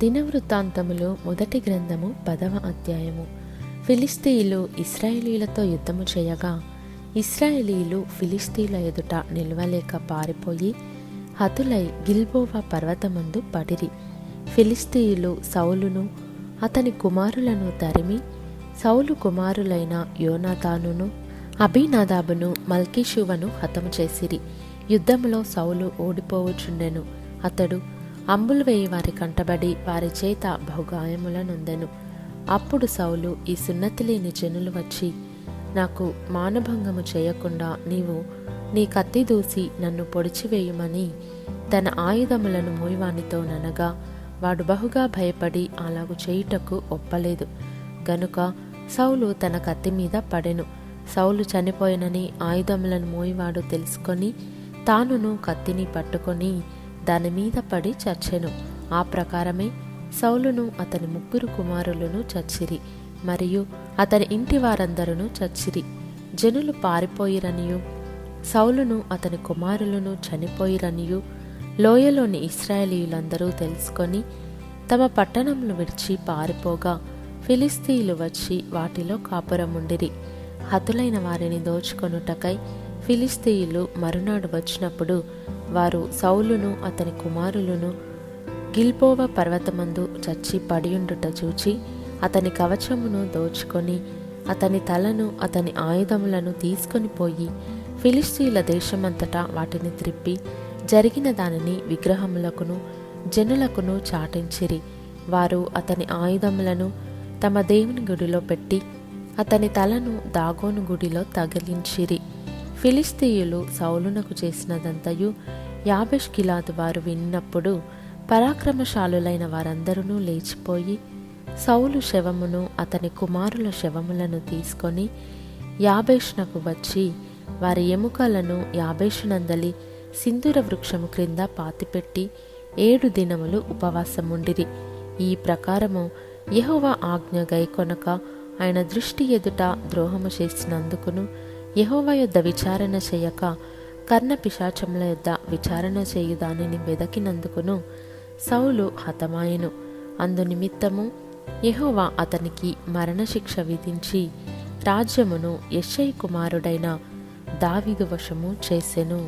దినవృత్తాంతములు మొదటి గ్రంథము 10వ అధ్యాయము. ఫిలిష్తీయులు ఇశ్రాయేలీయులతో యుద్ధము చేయగా ఇశ్రాయేలీయులు ఫిలిష్తీయుల ఎదుట నిలవలేక పారిపోయి హతులై గిల్బోవా పర్వతమందు పడిరి. ఫిలిష్తీయులు సౌలును అతని కుమారులను తరిమి సౌలు కుమారులైన యోనాతానును అబీనాదాబును మల్కీషువను హతము చేసిరి. యుద్ధములో సౌలు ఓడిపోవచుండెను. అతడు అంబులు వేయి వారి కంటబడి వారి చేత బహుగాయముల నొందెను. అప్పుడు సౌలు, ఈ సున్నతి లేని జనులు వచ్చి నాకు మానభంగము చేయకుండా నీవు నీ కత్తి దూసి నన్ను పొడిచివేయుమని తన ఆయుధములను మోయివానితో ననగా వాడు బహుగా భయపడి అలాగు చేయుటకు ఒప్పలేదు. గనుక సౌలు తన కత్తి మీద పడెను. సౌలు చనిపోయినని ఆయుధములను మోయివాడు తెలుసుకొని తానును కత్తిని పట్టుకొని దాని మీద పడి చచ్చెను. ఆ ప్రకారమే సౌలును అతని 3 కుమారులను చచ్చిరి, మరియు అతని ఇంటి వారందరూ చచ్చిరి. జనులు పారిపోయిరనియు సౌలును అతని కుమారులను చనిపోయిరనియు లోయలోని ఇశ్రాయేలీయులందరూ తెలుసుకొని తమ పట్టణములు విడిచి పారిపోగా ఫిలిష్తీయులు వచ్చి వాటిలో కాపురముండిరి. హతులైన వారిని దోచుకొనుటకై ఫిలిష్తీయులు మరునాడు వచ్చినప్పుడు వారు సౌలును అతని కుమారులను గిల్బోవా పర్వతమందు చచ్చి పడియుండుట చూచి అతని కవచమును దోచుకొని అతని తలను అతని ఆయుధములను తీసుకొని పోయి ఫిలిష్తీయుల దేశమంతటా వాటిని త్రిప్పి జరిగిన దానిని విగ్రహములకును జనులకును చాటించిరి. వారు అతని ఆయుధములను తమ దేవుని గుడిలో పెట్టి అతని తలను దాగోను గుడిలో తగిలించిరి. ఫిలిష్తీయులు సౌలునకు చేసినదంతయు యాబేష్ గిలాదు వారు విన్నప్పుడు పరాక్రమశాలులైన వారందరూ లేచిపోయి సౌలు శవమును అతని కుమారుల శవములను తీసుకొని యాబేషునకు వచ్చి వారి ఎముకలను యాబేషునందలి సింధూర వృక్షము క్రింద పాతిపెట్టి 7 దినములు ఉపవాసముండిరి. ఈ ప్రకారము యెహోవా ఆజ్ఞ గైకొనక ఆయన దృష్టి ఎదుట ద్రోహము చేసినందుకును యెహోవా యొద్ద విచారణ చేయక కర్ణ పిశాచముల యొద్ద విచారణ చేయు దానిని వెదకినందుకును సౌలు హతమాయెను. అందునిమిత్తము యెహోవా అతనికి మరణశిక్ష విధించి రాజ్యమును యెష్షయి కుమారుడైన దావీదు వశము చేసెను.